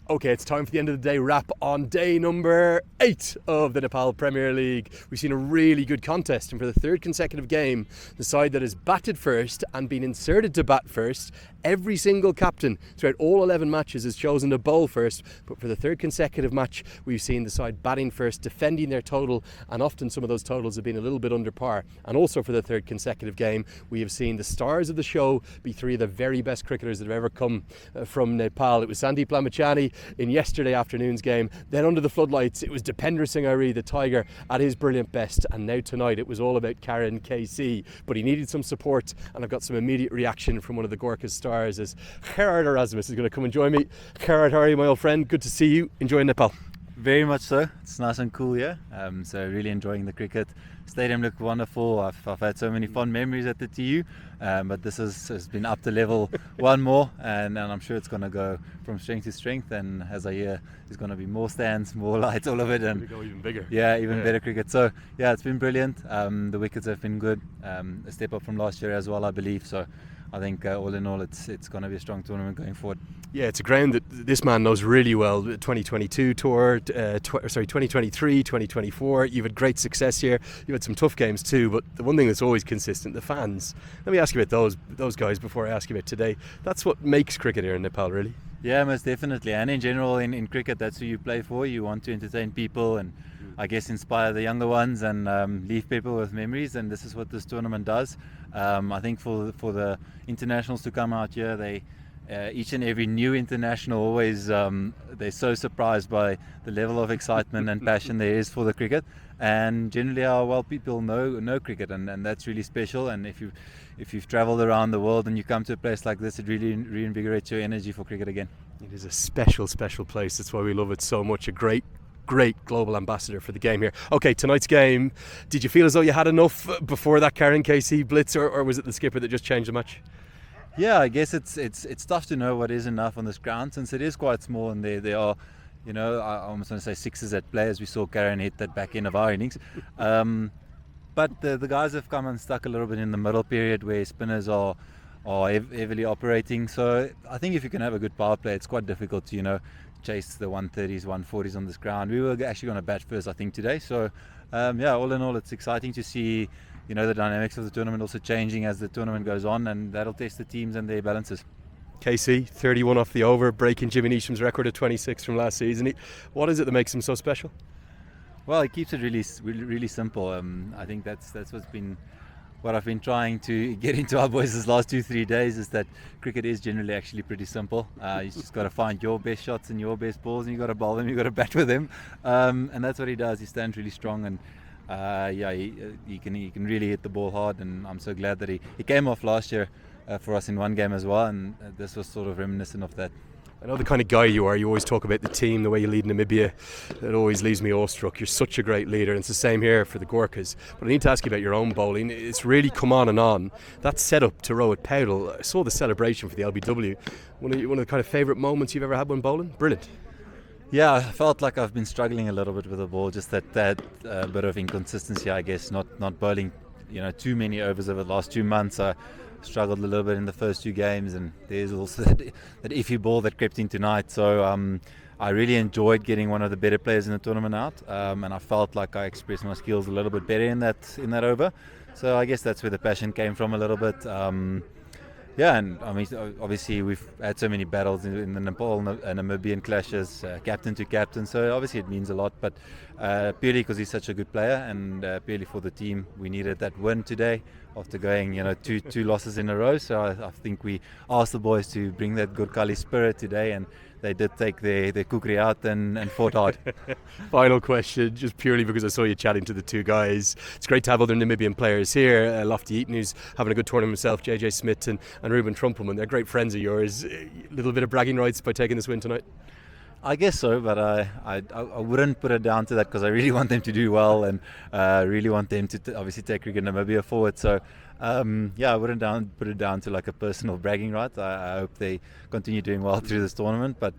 Okay, it's time for the end of the day wrap on day number 8 of the Nepal Premier League. We've seen a really good contest, and for the third consecutive game, the side that has batted first and been inserted to bat first, every single captain throughout all 11 matches has chosen to bowl first, but for the third consecutive match, we've seen the side batting first, defending their total, and often some of those totals have been a little bit under par. And also for the third consecutive game, we have seen the stars of the show be three of the very best cricketers that have ever come from Nepal. It was Sandeep Lamichhane in yesterday afternoon's game. Then under the floodlights, it was Dipender Singh Ari, the Tiger, at his brilliant best. And now tonight, it was all about Karan KC. But he needed some support, and I've got some immediate reaction from one of the Gorkhas stars as Gerhard Erasmus is going to come and join me. Gerhard, how are you, my old friend? Good to see you. Enjoying Nepal? Very much so. It's nice and cool here. So really enjoying the cricket. Stadium looked wonderful. I've had so many fond memories at the TU, but this has been up to level one more, and I'm sure it's going to go from strength to strength. And as I hear, there's going to be more stands, more lights, all of it, and go even bigger. Yeah, even better cricket. So yeah, it's been brilliant. The wickets have been good. A step up from last year as well, I believe. So I think all in all, it's going to be a strong tournament going forward. Yeah, it's a ground that this man knows really well. 2022 tour, 2023, 2024. You've had great success here. You've had some tough games too, but the one thing that's always consistent, the fans. Let me ask you about those guys before I ask you about today. That's what makes cricket here in Nepal, really. Yeah, most definitely. And in general, in cricket, that's who you play for. You want to entertain people and I guess inspire the younger ones and leave people with memories, and this is what this tournament does. I think for the internationals to come out here, they each and every new international always they're so surprised by the level of excitement and passion there is for the cricket, and generally how well people know cricket, and that's really special. And if you've traveled around the world and you come to a place like this, it really reinvigorates your energy for cricket again. It is a special place. That's why we love it so much. A great global ambassador for the game here. Okay, tonight's game, did you feel as though you had enough before that Karan KC blitz, or was it the skipper that just changed the match? Yeah, I guess it's tough to know what is enough on this ground, since it is quite small, and there are, I almost want to say sixes at play, as we saw Karan hit that back end of our innings. But the guys have come and stuck a little bit in the middle period where spinners are heavily operating. So I think if you can have a good power play, it's quite difficult to chase the 130s, 140s on this ground. We were actually going to bat first, I think, today. So all in all, it's exciting to see the dynamics of the tournament also changing as the tournament goes on, and that'll test the teams and their balances. KC, 31 off the over, breaking Jimmy Neesham's record of 26 from last season. What is it that makes him so special? Well, he keeps it really simple. I think that's what's been what I've been trying to get into our boys this last 2-3 days, is that cricket is generally actually pretty simple. You just got to find your best shots and your best balls, and you got to bowl them, you got to bat with them, and that's what he does. He stands really strong, and he can really hit the ball hard, and I'm so glad that he came off last year for us in one game as well, and this was sort of reminiscent of that. I know the kind of guy you are. You always talk about the team, the way you lead Namibia. It always leaves me awestruck. You're such a great leader, and it's the same here for the Gorkhas. But I need to ask you about your own bowling. It's really come on and on. That setup to Rohit Paudel, I saw the celebration for the LBW. One of the kind of favourite moments you've ever had when bowling? Brilliant. Yeah, I felt like I've been struggling a little bit with the ball, just that bit of inconsistency, I guess, not bowling too many overs over the last 2 months. I struggled a little bit in the first 2 games, and there's also that iffy ball that crept in tonight. So I really enjoyed getting one of the better players in the tournament out, and I felt like I expressed my skills a little bit better in that over. So I guess that's where the passion came from a little bit. And I mean, obviously we've had so many battles in the Nepal and Namibian clashes, captain to captain, so obviously it means a lot, but purely because he's such a good player, and purely for the team, we needed that win today after going two losses in a row. So I think we asked the boys to bring that Gurkhali spirit today, and they did take their kukri out and fought hard. Final question, just purely because I saw you chatting to the two guys. It's great to have other Namibian players here. Lofty Eaton, who's having a good tournament himself, JJ Smith and Ruben Trumpelmann. They're great friends of yours. A little bit of bragging rights by taking this win tonight? I guess so, but I wouldn't put it down to that, because I really want them to do well, and really want them to obviously take cricket Namibia forward. So I wouldn't put it down to like a personal bragging right. I hope they continue doing well through this tournament, but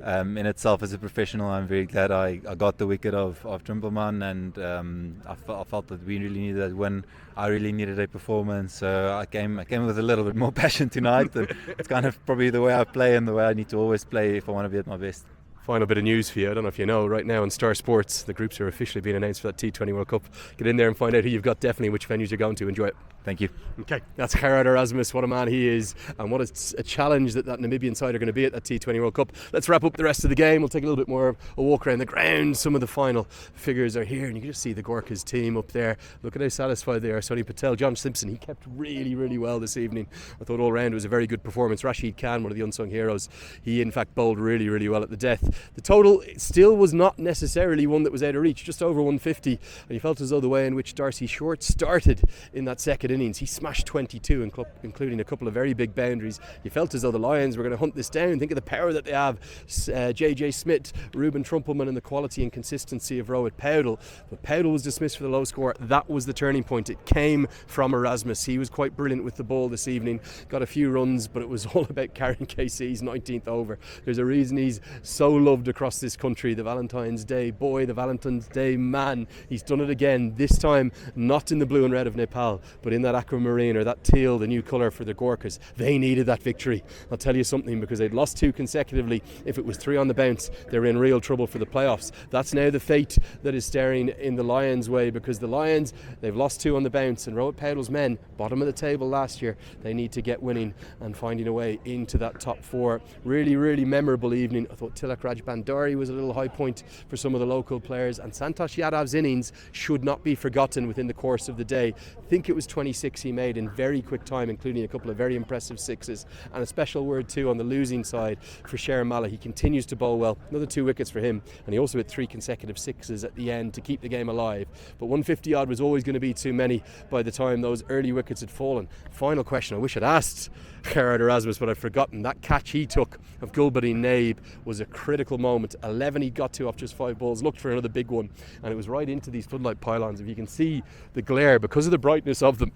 in itself, as a professional, I'm very glad I got the wicket of Trumpelmann, and I felt that we really needed that win. I really needed a performance, so I came with a little bit more passion tonight, and it's kind of probably the way I play and the way I need to always play if I want to be at my best. Final bit of news for you. I don't know if you know, right now on Star Sports, the groups are officially being announced for that T20 World Cup. Get in there and find out who you've got, definitely, which venues you're going to. Enjoy it. Thank you. Okay, that's Gerhard Erasmus. What a man he is, and what a challenge that Namibian side are going to be at that T20 World Cup. Let's wrap up the rest of the game. We'll take a little bit more of a walk around the ground. Some of the final figures are here, and you can just see the Gorkhas team up there. Look at how satisfied they are. Sonny Patel, John Simpson, he kept really, really well this evening. I thought all round it was a very good performance. Rashid Khan, one of the unsung heroes, he in fact bowled really, really well at the death. The total still was not necessarily one that was out of reach, just over 150, and you felt as though the way in which Darcy Short started in that second innings, he smashed 22, including a couple of very big boundaries. You felt as though the Lions were going to hunt this down. Think of the power that they have. JJ Smith, Ruben Trumpelmann, and the quality and consistency of Rohit Paudel. But Paudel was dismissed for the low score. That was the turning point. It came from Erasmus. He was quite brilliant with the ball this evening. Got a few runs, but it was all about Karan KC's 19th over. There's a reason he's so loved across this country. The Valentine's Day boy, the Valentine's Day man. He's done it again. This time, not in the blue and red of Nepal, but in that aquamarine, or that teal, the new colour for the Gorkhas. They needed that victory. I'll tell you something, because they'd lost 2 consecutively. If it was 3 on the bounce, they were in real trouble for the playoffs. That's now the fate that is staring in the Lions' way, because the Lions, they've lost 2 on the bounce, and Rohit Paudel's men, bottom of the table last year, they need to get winning and finding a way into that top 4. Really, really memorable evening. I thought Tilak Raj Bandari was a little high point for some of the local players, and Santosh Yadav's innings should not be forgotten within the course of the day. I think it was 26 he made in very quick time, including a couple of very impressive sixes, and a special word too on the losing side for Sher Malla. He continues to bowl well. Another 2 wickets for him, and he also hit 3 consecutive sixes at the end to keep the game alive. But 150 odd was always going to be too many by the time those early wickets had fallen. Final question I wish I'd asked Gerhard Erasmus, but I've forgotten. That catch he took of Gulbadeen Naib was a critical moment. 11 he got to off just 5 balls, looked for another big one, and it was right into these floodlight pylons. If you can see the glare, because of the brightness of them,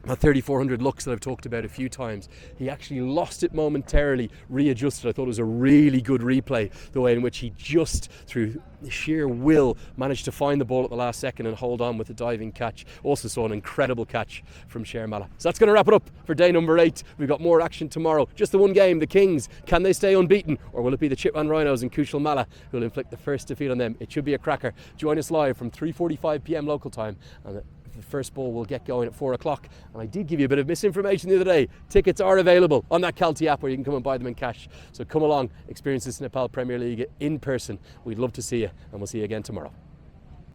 that 3400 lux that I've talked about a few times, he actually lost it momentarily, readjusted. I thought it was a really good replay, the way in which he just, through sheer will, managed to find the ball at the last second and hold on with the diving catch. Also saw an incredible catch from Sher Malla. So that's going to wrap it up for day number 8. We've got more action tomorrow. Just the one game, the Kings. Can they stay unbeaten, or will it be the Chipman Rhinos and Kushal Malla who will inflict the first defeat on them? It should be a cracker. Join us live from 3:45 p.m. local time, and the first ball will get going at 4 o'clock. And I did give you a bit of misinformation the other day. Tickets are available on that Calty app, where you can come and buy them in cash. So come along, experience this Nepal Premier League in person. We'd love to see you, and we'll see you again tomorrow.